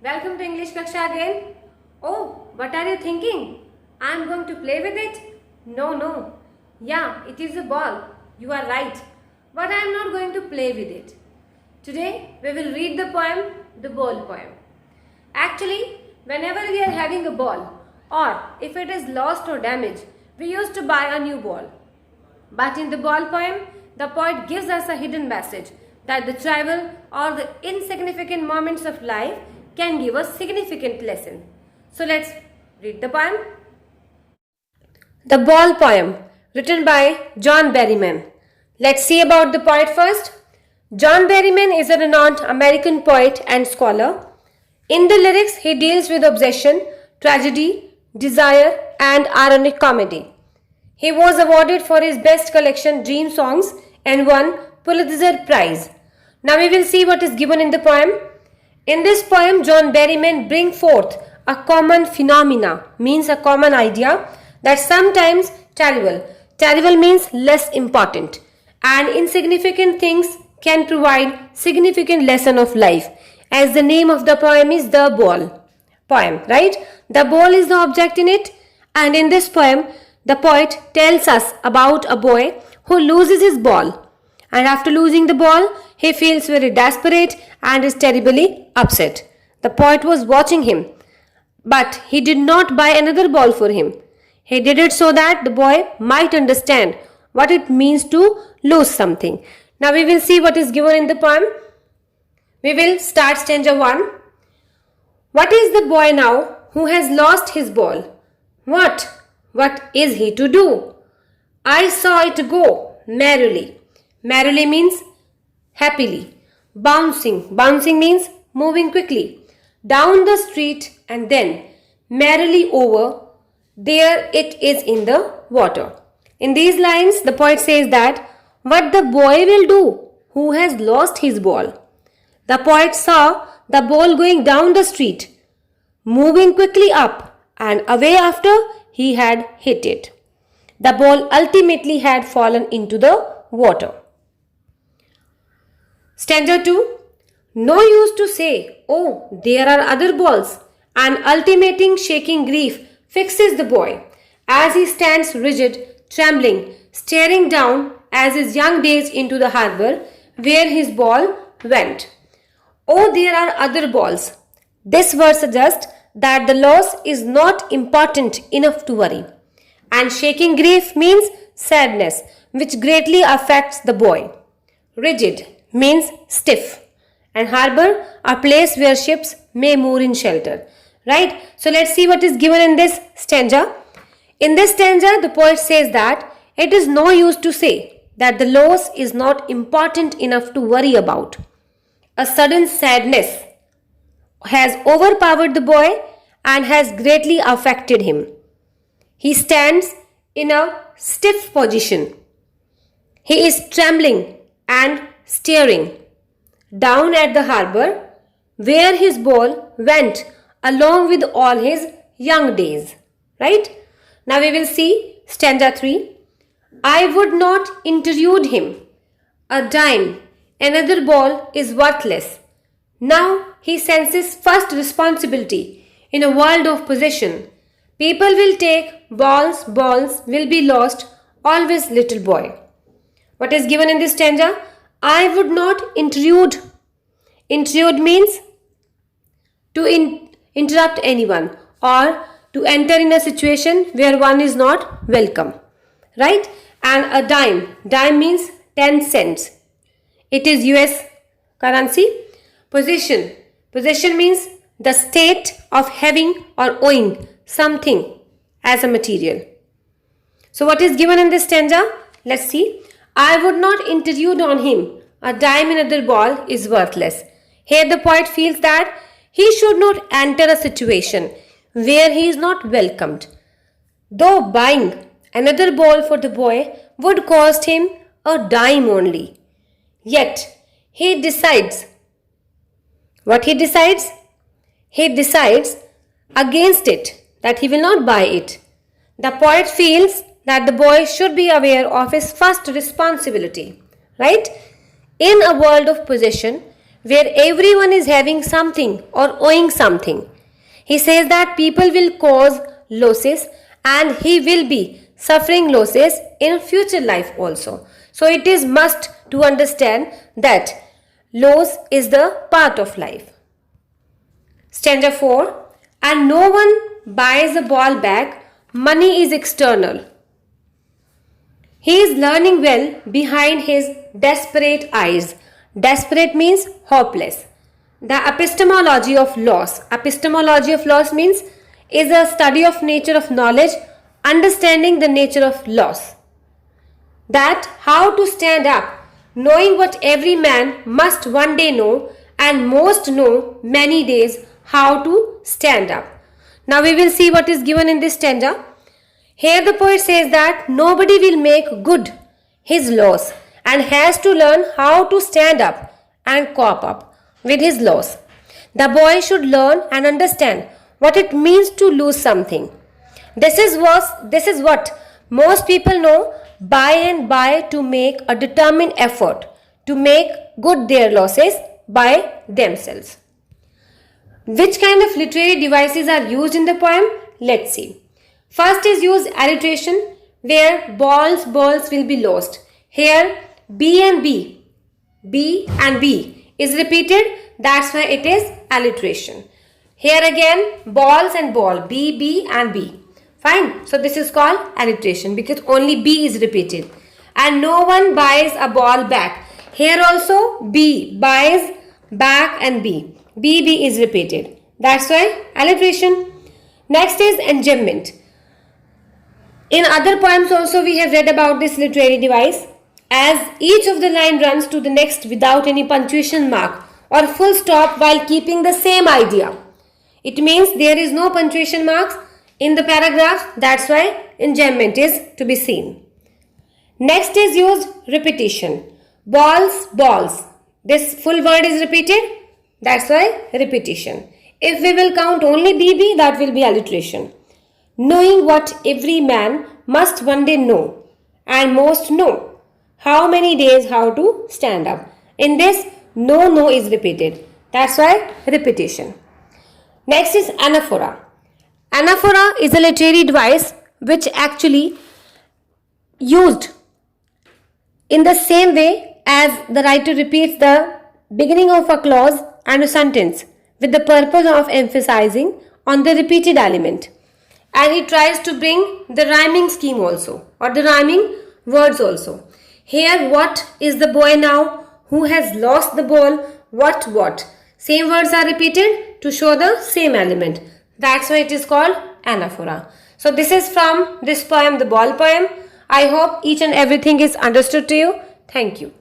Welcome to English Kaksha again. Oh, what are you thinking? I am going to play with it? No. Yeah, it is a ball. You are right. But I am not going to play with it. Today, we will read the poem, The Ball Poem. Actually, whenever we are having a ball, or if it is lost or damaged, we used to buy a new ball. But in the ball poem, the poet gives us a hidden message that the trivial or the insignificant moments of life can give us significant lesson. So let's read the poem. The Ball Poem, written by John Berryman. Let's see about the poet first. John Berryman is a renowned American poet and scholar. In the lyrics, he deals with obsession, tragedy, desire, and ironic comedy. He was awarded for his best collection, Dream Songs, and won Pulitzer Prize. Now we will see what is given in the poem. In this poem, John Berryman brings forth a common phenomena, means a common idea, that sometimes trivial means less important, and insignificant things can provide significant lesson of life. As the name of the poem is The Ball Poem, right? The ball is the object in it, and in this poem, the poet tells us about a boy who loses his ball, and after losing the ball, he feels very desperate and is terribly upset. The poet was watching him, but he did not buy another ball for him. He did it so that the boy might understand what it means to lose something. Now we will see what is given in the poem. We will start stanza 1. What is the boy now who has lost his ball? What is he to do? I saw it go merrily. Merrily means happily. Bouncing means moving quickly. Down the street and then merrily over. There it is in the water. In these lines, the poet says that what the boy will do who has lost his ball. The poet saw the ball going down the street, moving quickly up and away after he had hit it. The ball ultimately had fallen into the water. Stanza 2. No use to say, oh, there are other balls. An ultimating shaking grief fixes the boy as he stands rigid, trembling, staring down as his young days into the harbor where his ball went. Oh, there are other balls. This verse suggests that the loss is not important enough to worry. And shaking grief means sadness, which greatly affects the boy. Rigid means stiff. And harbor, a place where ships may moor in shelter. Right? So let's see what is given in this stanza. In this stanza, the poet says that it is no use to say that the loss is not important enough to worry about. A sudden sadness has overpowered the boy and has greatly affected him. He stands in a stiff position. He is trembling and staring down at the harbor where his ball went along with all his young days. Right? Now we will see stanza 3. I would not intrude him. A dime, another ball is worthless. Now he senses first responsibility in a world of possession. People will take balls will be lost, always little boy. What is given in this stanza? I would not intrude. Intrude means to interrupt anyone or to enter in a situation where one is not welcome. Right? And a dime means 10 cents. It is US currency. Possession means the state of having or owing something as a material. So what is given in this stanza? Let's see. I would not intrude on him. A dime another ball is worthless. Here the poet feels that he should not enter a situation where he is not welcomed. Though buying another ball for the boy would cost him a dime only. Yet he decides. What he decides? He decides against it, that he will not buy it. The poet feels that the boy should be aware of his first responsibility. Right? In a world of possession, where everyone is having something or owing something. He says that people will cause losses and he will be suffering losses in future life also. So it is must to understand that loss is the part of life. Stanza 4. And no one buys a ball back, money is external. He is learning well behind his desperate eyes. Desperate means hopeless. The epistemology of loss. Epistemology of loss means is a study of nature of knowledge, understanding the nature of loss. That how to stand up, knowing what every man must one day know and most know many days how to stand up. Now we will see what is given in this stanza. Here the poet says that nobody will make good his loss and has to learn how to stand up and cope up with his loss. The boy should learn and understand what it means to lose something. This is what most people know by and by to make a determined effort to make good their losses by themselves. Which kind of literary devices are used in the poem? Let's see. First is used alliteration where balls will be lost. Here B and B is repeated, that's why it is alliteration. Here again balls and ball, B and B. Fine. So this is called alliteration because only B is repeated. And no one buys a ball back. Here also B buys back and B is repeated. That's why alliteration. Next is enjambment. In other poems also we have read about this literary device, as each of the line runs to the next without any punctuation mark or full stop while keeping the same idea. It means there is no punctuation marks in the paragraph, that's why enjambment is to be seen. Next is used repetition. Balls. This full word is repeated, that's why repetition. If we will count only BB, that will be alliteration. Knowing what every man must one day know and most know. How many days how to stand up. In this, no is repeated. That's why repetition. Next is anaphora. Anaphora is a literary device which actually used in the same way as the writer repeats the beginning of a clause and a sentence with the purpose of emphasizing on the repeated element. And he tries to bring the rhyming scheme also or the rhyming words also. Here what is the boy now who has lost the ball? What? Same words are repeated to show the same element. That's why it is called anaphora. So this is from this poem, the ball poem. I hope each and everything is understood to you. Thank you.